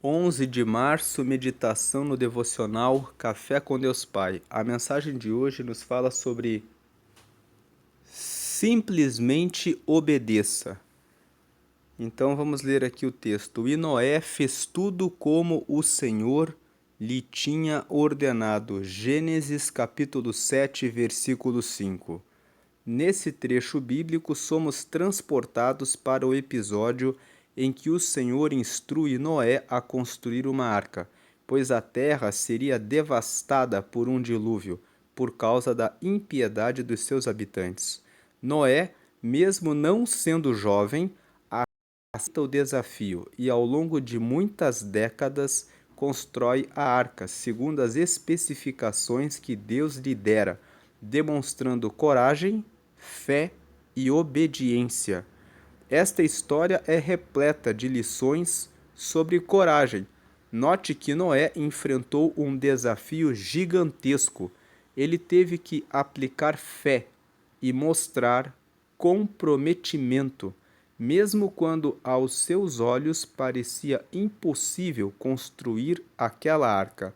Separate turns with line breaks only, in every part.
11 de março, meditação no devocional Café com Deus Pai. A mensagem de hoje nos fala sobre simplesmente obedeça. Então vamos ler aqui o texto. E Noé fez tudo como o Senhor lhe tinha ordenado. Gênesis capítulo 7, versículo 5. Nesse trecho bíblico, somos transportados para o episódio em que o Senhor instrui Noé a construir uma arca, pois a terra seria devastada por um dilúvio, por causa da impiedade dos seus habitantes. Noé, mesmo não sendo jovem, aceita o desafio e, ao longo de muitas décadas, constrói a arca segundo as especificações que Deus lhe dera, demonstrando coragem, fé e obediência. Esta história é repleta de lições sobre coragem. Note que Noé enfrentou um desafio gigantesco. Ele teve que aplicar fé e mostrar comprometimento, mesmo quando aos seus olhos parecia impossível construir aquela arca.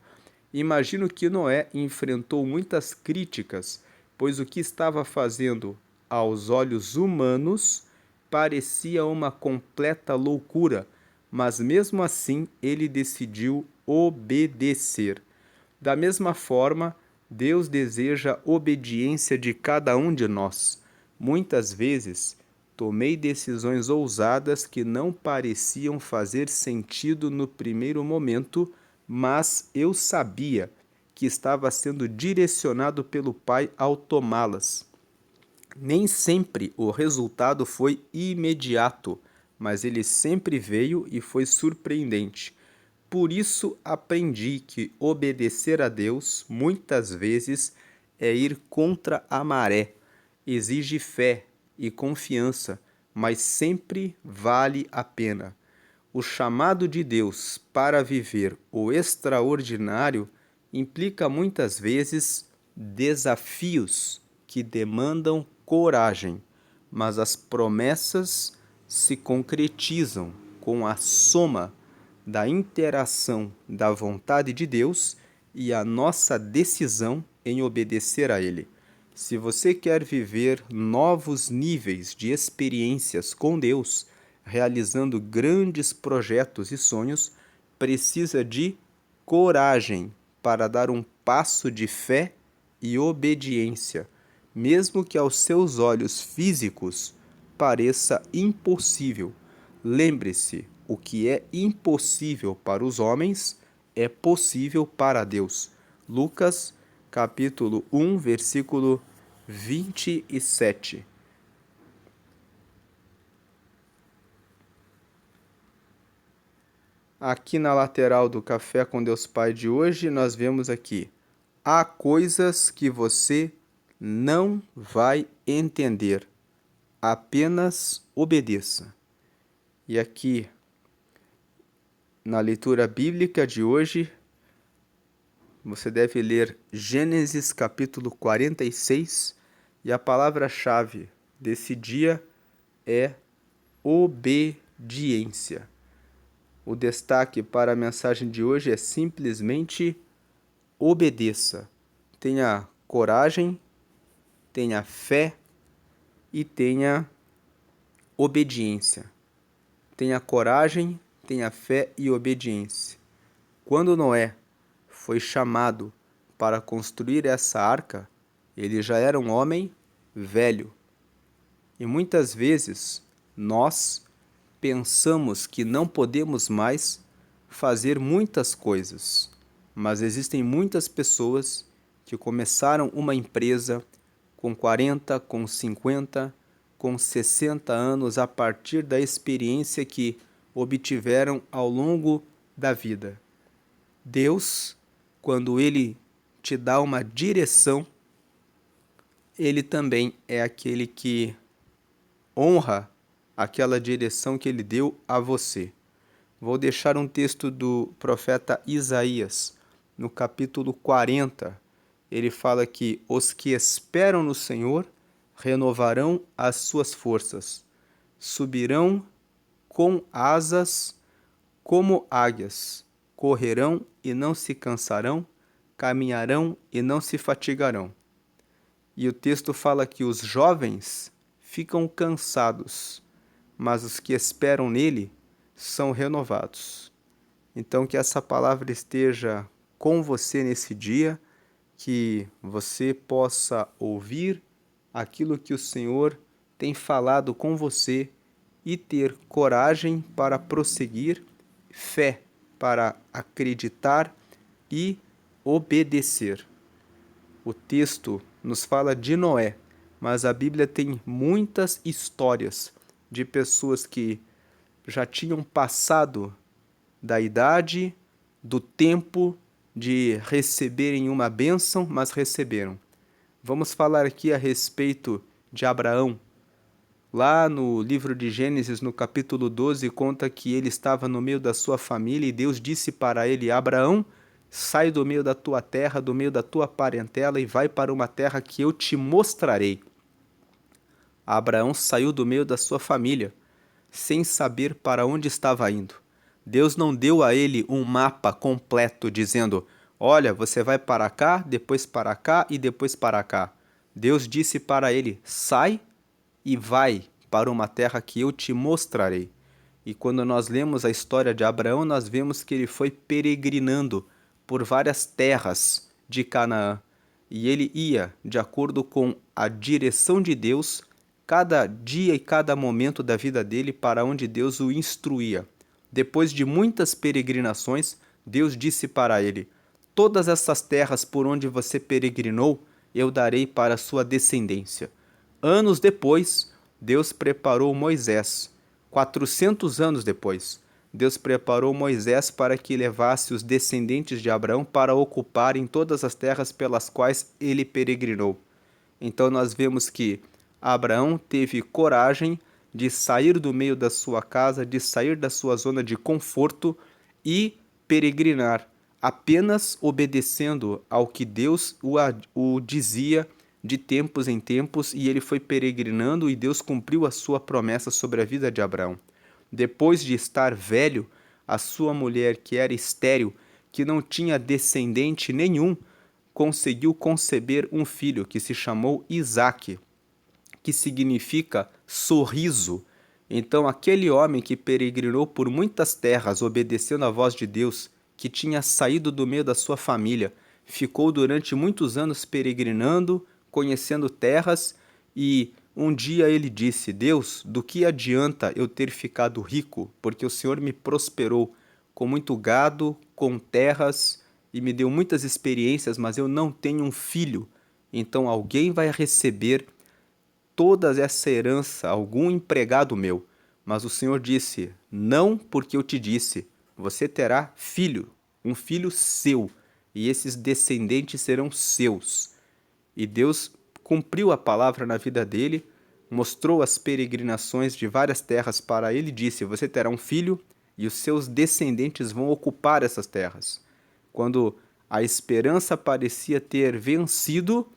Imagino que Noé enfrentou muitas críticas, pois o que estava fazendo aos olhos humanos parecia uma completa loucura, mas mesmo assim ele decidiu obedecer. Da mesma forma, Deus deseja obediência de cada um de nós. Muitas vezes, tomei decisões ousadas que não pareciam fazer sentido no primeiro momento, mas eu sabia que estava sendo direcionado pelo Pai ao tomá-las. Nem sempre o resultado foi imediato, mas ele sempre veio e foi surpreendente. Por isso aprendi que obedecer a Deus muitas vezes é ir contra a maré. Exige fé e confiança, mas sempre vale a pena. O chamado de Deus para viver o extraordinário implica muitas vezes desafios que demandam coragem, mas as promessas se concretizam com a soma da interação da vontade de Deus e a nossa decisão em obedecer a Ele. Se você quer viver novos níveis de experiências com Deus, realizando grandes projetos e sonhos, precisa de coragem para dar um passo de fé e obediência, mesmo que aos seus olhos físicos pareça impossível. Lembre-se, o que é impossível para os homens é possível para Deus. Lucas, capítulo 1, versículo 27. Aqui na lateral do Café com Deus Pai de hoje, nós vemos aqui: há coisas que você não vai entender. Apenas obedeça. E aqui, na leitura bíblica de hoje, você deve ler Gênesis capítulo 46 e a palavra-chave desse dia é obediência. O destaque para a mensagem de hoje é simplesmente obedeça. Tenha coragem, tenha fé e tenha obediência. Tenha coragem, tenha fé e obediência. Quando Noé foi chamado para construir essa arca, ele já era um homem velho. E muitas vezes nós pensamos que não podemos mais fazer muitas coisas, mas existem muitas pessoas que começaram uma empresa com 40, com 50, com 60 anos a partir da experiência que obtiveram ao longo da vida. Deus, quando Ele te dá uma direção, Ele também é aquele que honra aquela direção que Ele deu a você. Vou deixar um texto do profeta Isaías, no capítulo 40. Ele fala que os que esperam no Senhor renovarão as suas forças, subirão com asas como águias, correrão e não se cansarão, caminharão e não se fatigarão. E o texto fala que os jovens ficam cansados, mas os que esperam nele são renovados. Então, que essa palavra esteja com você nesse dia, que você possa ouvir aquilo que o Senhor tem falado com você e ter coragem para prosseguir, fé para acreditar e obedecer. O texto nos fala de Noé, mas a Bíblia tem muitas histórias de pessoas que já tinham passado da idade, do tempo de receberem uma bênção, mas receberam. Vamos falar aqui a respeito de Abraão. Lá no livro de Gênesis, no capítulo 12, conta que ele estava no meio da sua família e Deus disse para ele: Abraão, sai do meio da tua terra, do meio da tua parentela e vai para uma terra que eu te mostrarei. Abraão saiu do meio da sua família, sem saber para onde estava indo. Deus não deu a ele um mapa completo dizendo: olha, você vai para cá, depois para cá e depois para cá. Deus disse para ele: sai e vai para uma terra que eu te mostrarei. E quando nós lemos a história de Abraão, nós vemos que ele foi peregrinando por várias terras de Canaã. E ele ia de acordo com a direção de Deus, cada dia e cada momento da vida dele para onde Deus o instruía. Depois de muitas peregrinações, Deus disse para ele: todas essas terras por onde você peregrinou, eu darei para a sua descendência. Anos depois, Deus preparou Moisés. 400 anos depois, Deus preparou Moisés para que levasse os descendentes de Abraão para ocuparem todas as terras pelas quais ele peregrinou. Então nós vemos que Abraão teve coragem de sair do meio da sua casa, de sair da sua zona de conforto e peregrinar, apenas obedecendo ao que Deus o dizia de tempos em tempos, e ele foi peregrinando e Deus cumpriu a sua promessa sobre a vida de Abraão. Depois de estar velho, a sua mulher, que era estéril, que não tinha descendente nenhum, conseguiu conceber um filho que se chamou Isaque, que significa sorriso. Então, aquele homem que peregrinou por muitas terras, obedecendo à voz de Deus, que tinha saído do meio da sua família, ficou durante muitos anos peregrinando, conhecendo terras, e um dia ele disse: Deus, do que adianta eu ter ficado rico, porque o Senhor me prosperou com muito gado, com terras, e me deu muitas experiências, mas eu não tenho um filho. Então alguém vai receber toda essa herança, algum empregado meu. Mas o Senhor disse: não, porque eu te disse, você terá filho, um filho seu, e esses descendentes serão seus. E Deus cumpriu a palavra na vida dele, mostrou as peregrinações de várias terras para ele e disse: você terá um filho e os seus descendentes vão ocupar essas terras. Quando a esperança parecia ter vencido,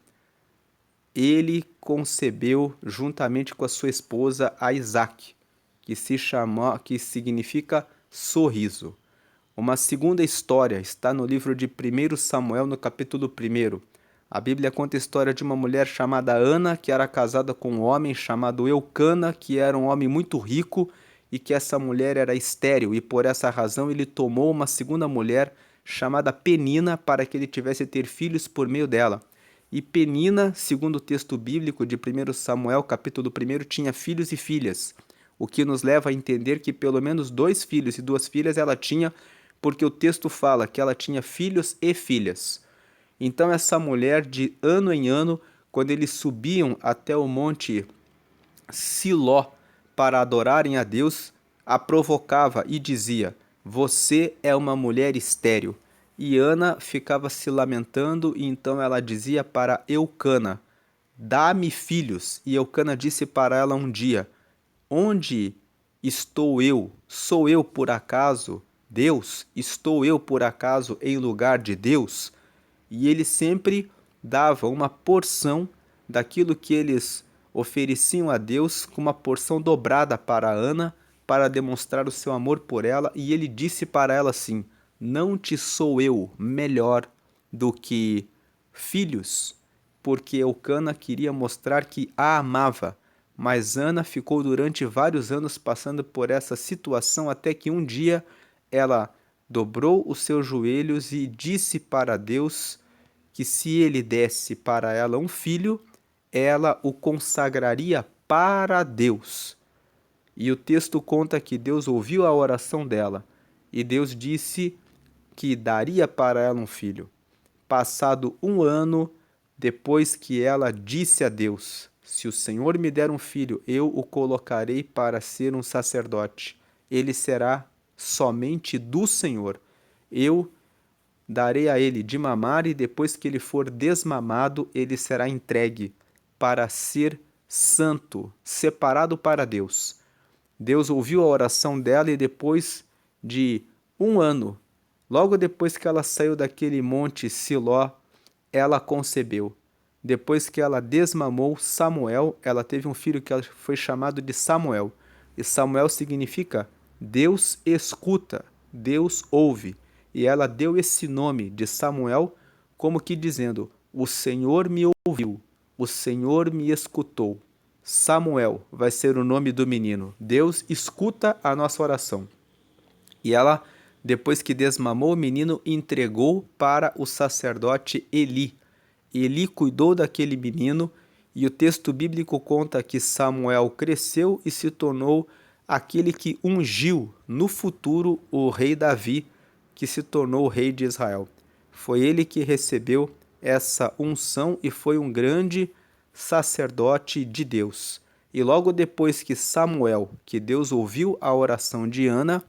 ele concebeu juntamente com a sua esposa a Isaque, que significa sorriso. Uma segunda história está no livro de 1 Samuel, no capítulo 1. A Bíblia conta a história de uma mulher chamada Ana, que era casada com um homem chamado Eucana, que era um homem muito rico, e que essa mulher era estéril, e por essa razão ele tomou uma segunda mulher chamada Penina para que ele tivesse ter filhos por meio dela. E Penina, segundo o texto bíblico de 1 Samuel, capítulo 1, tinha filhos e filhas, o que nos leva a entender que pelo menos 2 filhos e 2 filhas ela tinha, porque o texto fala que ela tinha filhos e filhas. Então essa mulher, de ano em ano, quando eles subiam até o monte Siló para adorarem a Deus, a provocava e dizia: você é uma mulher estéril. E Ana ficava se lamentando, e então ela dizia para Eucana: dá-me filhos. E Eucana disse para ela um dia: onde estou eu? Sou eu por acaso Deus? Estou eu por acaso em lugar de Deus? E ele sempre dava uma porção daquilo que eles ofereciam a Deus, com uma porção dobrada para Ana, para demonstrar o seu amor por ela, e ele disse para ela assim: não te sou eu melhor do que filhos? Porque Eucana queria mostrar que a amava, mas Ana ficou durante vários anos passando por essa situação até que um dia ela dobrou os seus joelhos e disse para Deus que se ele desse para ela um filho, ela o consagraria para Deus. E o texto conta que Deus ouviu a oração dela e Deus disse que daria para ela um filho. Passado um ano, depois que ela disse a Deus: se o Senhor me der um filho, eu o colocarei para ser um sacerdote. Ele será somente do Senhor. Eu darei a ele de mamar, e depois que ele for desmamado, ele será entregue para ser santo, separado para Deus. Deus ouviu a oração dela e depois de um ano, logo depois que ela saiu daquele monte Siló, ela concebeu. Depois que ela desmamou Samuel, ela teve um filho que foi chamado de Samuel. E Samuel significa Deus escuta, Deus ouve. E ela deu esse nome de Samuel como que dizendo: o Senhor me ouviu, o Senhor me escutou. Samuel vai ser o nome do menino. Deus escuta a nossa oração. E ela, depois que desmamou o menino, entregou para o sacerdote Eli. Eli cuidou daquele menino, e o texto bíblico conta que Samuel cresceu e se tornou aquele que ungiu no futuro o rei Davi, que se tornou o rei de Israel. Foi ele que recebeu essa unção e foi um grande sacerdote de Deus. E logo depois que Samuel, que Deus ouviu a oração de Ana,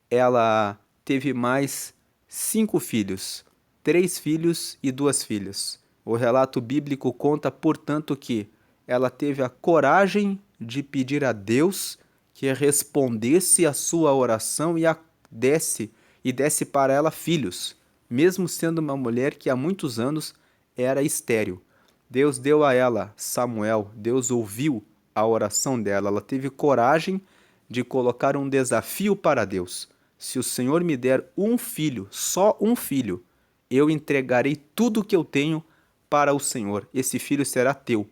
ela teve mais 5 filhos, 3 filhos e 2 filhas. O relato bíblico conta, portanto, que ela teve a coragem de pedir a Deus que respondesse a sua oração e desse para ela filhos, mesmo sendo uma mulher que há muitos anos era estéril. Deus deu a ela Samuel, Deus ouviu a oração dela, ela teve coragem de colocar um desafio para Deus. Se o Senhor me der um filho, só um filho, eu entregarei tudo o que eu tenho para o Senhor. Esse filho será teu.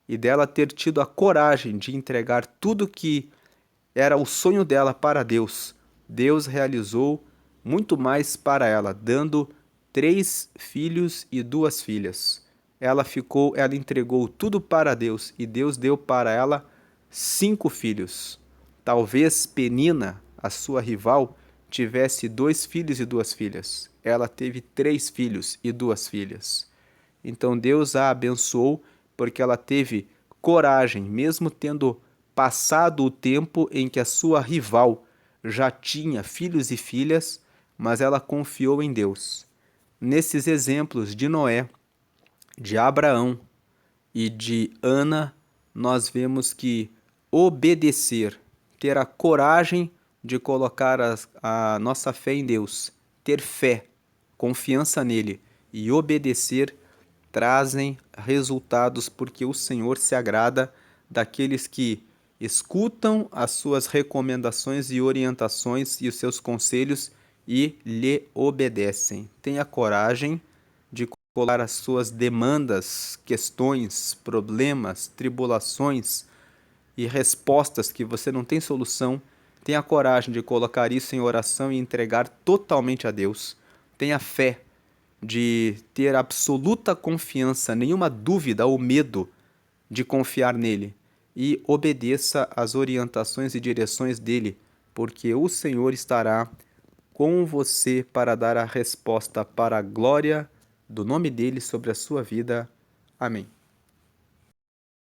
E dela ter tido a coragem de entregar tudo que era o sonho dela para Deus, Deus realizou muito mais para ela, dando 3 filhos e 2 filhas. Ela entregou tudo para Deus e Deus deu para ela 5 filhos. Talvez Penina, a sua rival, tivesse 2 filhos e 2 filhas. Ela teve 3 filhos e 2 filhas. Então Deus a abençoou porque ela teve coragem, mesmo tendo passado o tempo em que a sua rival já tinha filhos e filhas, mas ela confiou em Deus. Nesses exemplos de Noé, de Abraão e de Ana, nós vemos que obedecer, ter a coragem de colocar a nossa fé em Deus, ter fé, confiança nele e obedecer, trazem resultados, porque o Senhor se agrada daqueles que escutam as suas recomendações e orientações e os seus conselhos e lhe obedecem. Tenha coragem de colocar as suas demandas, questões, problemas, tribulações e respostas que você não tem solução. Tenha coragem de colocar isso em oração e entregar totalmente a Deus. Tenha fé de ter absoluta confiança, nenhuma dúvida ou medo de confiar nele. E obedeça às orientações e direções dele, porque o Senhor estará com você para dar a resposta para a glória do nome dele sobre a sua vida. Amém.